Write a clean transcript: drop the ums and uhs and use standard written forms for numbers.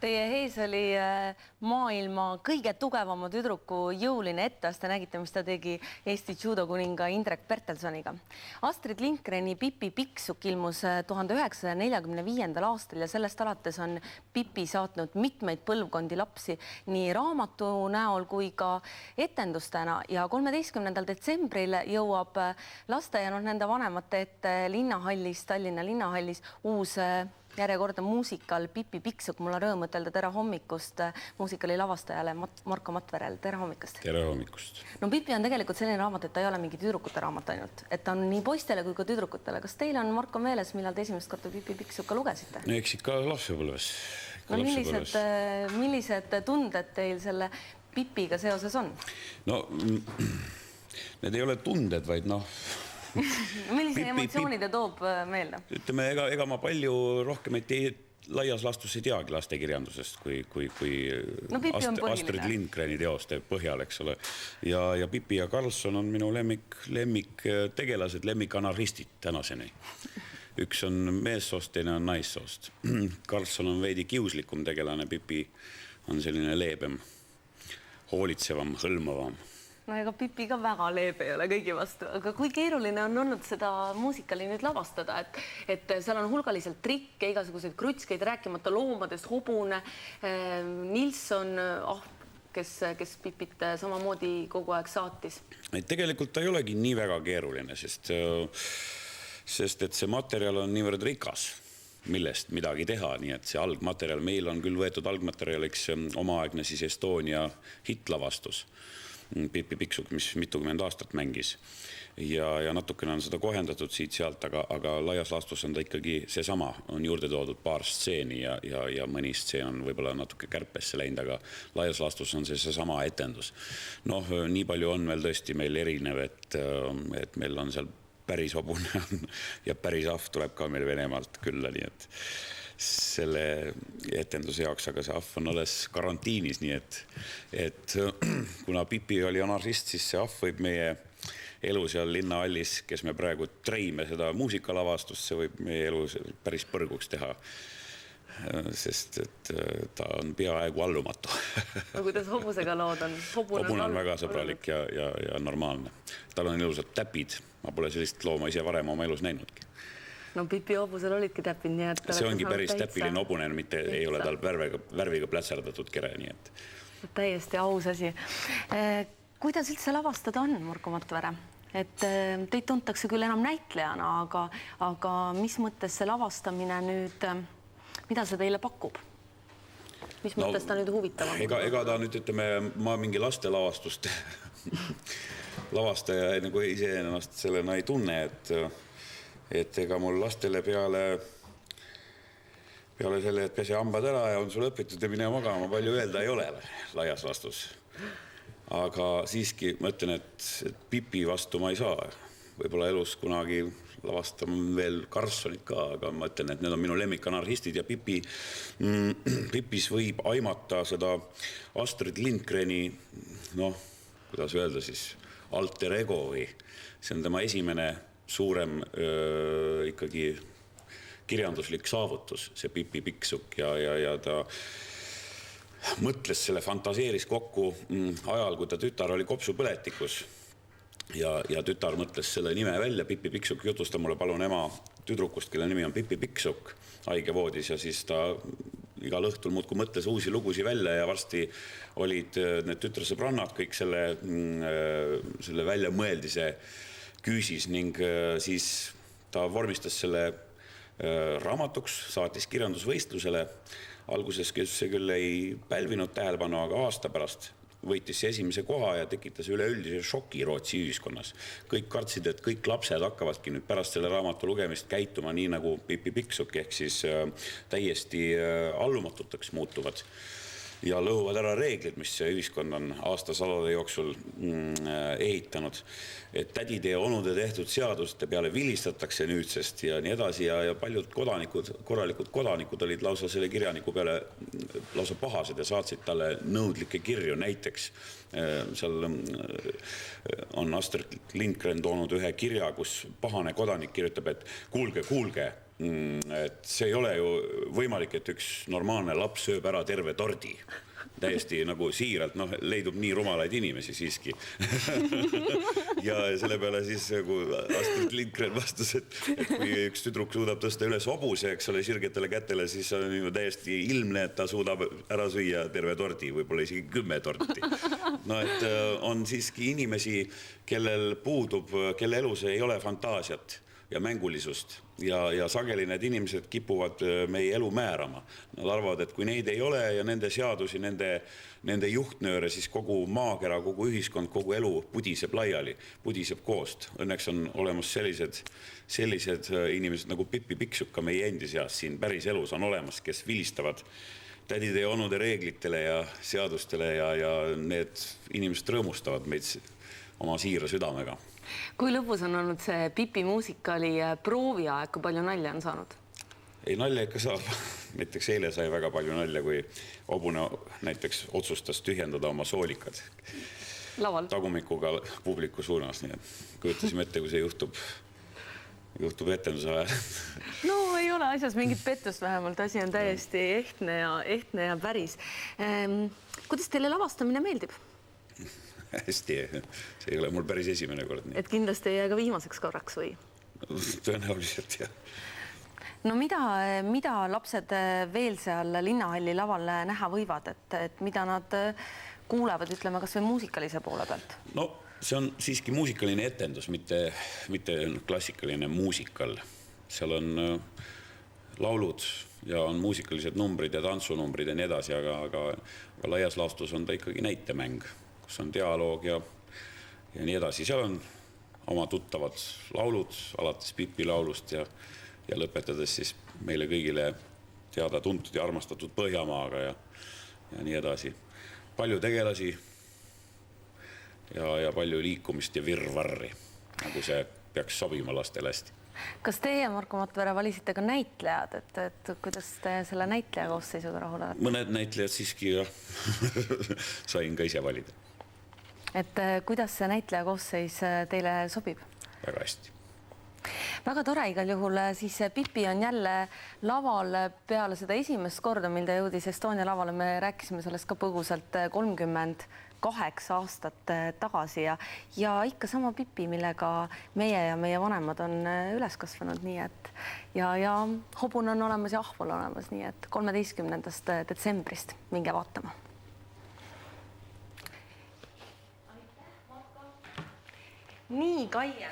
Teie ees oli maailma kõige tugevama tüdruku jõuline etteaste, nägite, mis ta tegi Eesti judokuninga Indrek Bertelsoniga. Astrid Lindgreni Pippi Pikksukk ilmus 1945. aastal ja sellest alates on Pippi saatnud mitmeid põlvkondi lapsi nii raamatu näol kui ka etendustena ja 13. detsembril jõuab laste ja nende vanemate ette linnahallis, Tallinna linnahallis uus järjekordne muusikal Pippi Pikksukk. Mul on rõõm ütelda tere hommikust muusikali lavastajale Marko Matverel. Tere hommikust. Tere hommikust. No Pippi on tegelikult selline raamat, et ta ei ole mingi tüdrukute raamat ainult, et ta on nii poistele kui ka tüdrukutele. Kas teil on, Marko, meeles, millal te esimest korda Pippi Pikksukka lugesite? No eks ikka lapsepõlves. No millised tunded teil selle Pippiga seoses on? No need ei ole tunded, vaid Millise emotsiooni te toob meelde? Ütleme, ega ma palju rohkem laias lastus ei teagi lastekirjandusest kui Astrid Lindgreni teoste põhjal, eks ole. Ja Pippi ja Karlsson on minu lemmik tegelased, lemmik anarhistid tänaseni. Üks on meessoost, teine on naissoost. Karlsson on veidi kiuslikum tegelane, Pippi on selline leebem, hoolitsevam, hõlmavam. No ega Pippi ka väga leebe ei ole kõigi vastu, aga kui keeruline on olnud seda muusikali nüüd lavastada, et seal on hulgaliselt trikke, igasuguseid krutskeid, rääkimata loomadest, hobune, Nilsson, kes Pippit samamoodi kogu aeg saatis. Tegelikult ta ei olegi nii väga keeruline, sest et see materjal on niivõrd rikas, millest midagi teha, nii et see algmaterjal, meil on küll võetud algmaterjaliks omaaegne siis Estonia hitlavastus, Pippi Pikksukk, mis mitukümmend aastat mängis ja natukene on seda kohendatud siit-sealt, aga laias lastus on ta ikkagi seesama, on juurde toodud paar stseeni ja mõni stseen on võib-olla natuke kärpesse läinud, aga laias lastus on seesama etendus. Nii palju on veel tõesti meil erinev, et meil on seal päris hobune ja päris ahv tuleb ka meil Venemaalt külla, nii et selle etenduse jaoks, aga see ahv on alles karantiinis, nii et kuna Pippi oli anarhist, siis see ahv võib meie elu seal linnahallis, kes me praegu treime seda muusikalavastust, see võib meie elu päris põrguks teha, sest et ta on peaaegu allumatu. No kuidas hobusega lood on? Hobune on väga sõbralik ja normaalne. Tal on ilusad täpid, ma pole sellist looma ise varem oma elus näinudki. No Pippi hobusel olidki täpid, nii et... See ongi päris täpiline hobune, mitte ei ole tal värviga plätserdatud kere, nii et... Täiesti aus asi. Kuidas üldse lavastada on, Marko Matvere? Et teid tuntakse küll enam näitlejana, aga mis mõttes see lavastamine nüüd, mida see teile pakub? Mis mõttes ta nüüd huvitavam? Ega ta nüüd, ütleme, ma mingi laste lavastust lavastaja nagu ise ennast sellena ei tunne, et ega mul lastele peale selle, et pese hambad ära ja on sul õpitud ja mine magama, palju öelda ei ole laias lastus. Aga siiski ma ütlen, et Pippi vastu ma ei saa. Võib-olla elus kunagi lavastama veel Karlssonit ka, aga ma ütlen, et need on minu lemmik anarhistid ja Pippis võib aimata seda Astrid Lindgreni, kuidas öelda siis, alter ego või see on tema esimene suurem ikkagi kirjanduslik saavutus, see Pippi Pikksukk ja ta mõtles selle, fantaseeris kokku ajal, kui ta tütar oli kopsupõletikus ja tütar mõtles selle nime välja, Pippi Pikksukk, jutusta mulle palun ema tüdrukust, kelle nimi on Pippi Pikksukk haigevoodis ja siis ta igal õhtul muudkui mõtles uusi lugusi välja ja varsti olid need tütresõbrannad kõik selle väljamõeldise küüsis ning siis ta vormistas selle raamatuks, saatis kirjandusvõistlusele. Alguses see küll ei pälvinud tähelepanu, aga aasta pärast võitis see esimese koha ja tekitas üleüldise šoki Rootsi ühiskonnas. Kõik kartsid, et kõik lapsed hakkavadki nüüd pärast selle raamatu lugemist käituma nii nagu Pippi Pikksukk ehk siis täiesti allumatuteks muutuvad. Ja lõhuvad ära reeglid, mis see ühiskond on aastasadade jooksul ehitanud. Et tädide ja onude tehtud seaduste peale vilistatakse nüüdsest ja nii edasi ja paljud korralikud kodanikud olid lausa selle kirjaniku peale lausa pahased ja saatsid talle nõudlikke kirju. Näiteks seal on Astrid Lindgren toonud ühe kirja, kus pahane kodanik kirjutab, et kuulge, et see ei ole ju võimalik, et üks normaalne laps sööb ära terve tordi. Täiesti nagu siiralt, leidub nii rumalaid inimesi siiski. Ja selle peale siis Astrid Lindgren vastas, et kui üks tüdruk suudab tõsta üles hobuse, eks ole, sirgetele kätele, siis on ju täiesti ilmne, et ta suudab ära süüa terve tordi, võib-olla isegi 10 torti. Et on siiski inimesi, kellel puudub, kelle elus ei ole fantaasiat ja mängulisust ja sageli need inimesed kipuvad meie elu määrama. Nad arvavad, et kui neid ei ole ja nende seadusi, nende juhtnööre, siis kogu maakera, kogu ühiskond, kogu elu pudiseb laiali, pudiseb koost. Õnneks on olemas sellised inimesed nagu Pippi Pikksukk ka meie endi seas siin päris elus on olemas, kes vilistavad tädide ja onude reeglitele ja seadustele ja need inimesed rõõmustavad meid oma siira südamega. Kui lõpus on olnud see Pipi muusikali prooviaeg, kui palju nalja on saanud? Ei, nalja ikka saab. Näiteks eile sai väga palju nalja, kui Hobune näiteks otsustas tühjendada oma soolikad Laval. Tagumikuga publiku suunas. Nii et kujutasime ette, kui see juhtub etenduse ajal. No ei ole asjas mingit pettust vähemalt, asi on täiesti ehtne ja päris. Kuidas teile lavastamine meeldib? Hästi, see ei ole mul päris esimene kord. Et kindlasti ei jää ka viimaseks korraks või? Tõenäoliselt, jah. No mida lapsed veel seal Linnahalli laval näha võivad, et mida nad kuulevad, ütleme, kas või muusikalise poole pealt? No see on siiski muusikaline etendus, mitte klassikaline muusikal. Seal on laulud ja on muusikalised numbrid ja tantsunumbrid ja nii edasi, aga laias laastus on ta ikkagi näitemäng, kus on dialoog ja nii edasi. Seal on oma tuttavad laulud, alates Pipi laulust ja lõpetades siis meile kõigile teada tuntud ja armastatud Põhjamaaga ja nii edasi. Palju tegelasi ja palju liikumist ja virvarri, nagu see peaks sobima lastele hästi. Kas teie, Marko Matvere, valisite ka näitlejad, et kuidas te selle näitleja koosseisuga rahul olete? Mõned näitlejad siiski sain ka ise valida. Et kuidas see näitleja koosseis teile sobib? Väga hästi. Väga tore igal juhul, siis Pipi on jälle laval peale seda esimest korda, mil ta jõudis Estonia lavale. Me rääkisime sellest ka põgusalt 38 aastat tagasi ja ikka sama Pipi, millega meie ja meie vanemad on üles kasvanud, nii et ja Hobune on olemas ja Ahvol olemas, nii et 13. detsembrist minge vaatama. Nii, Kaie.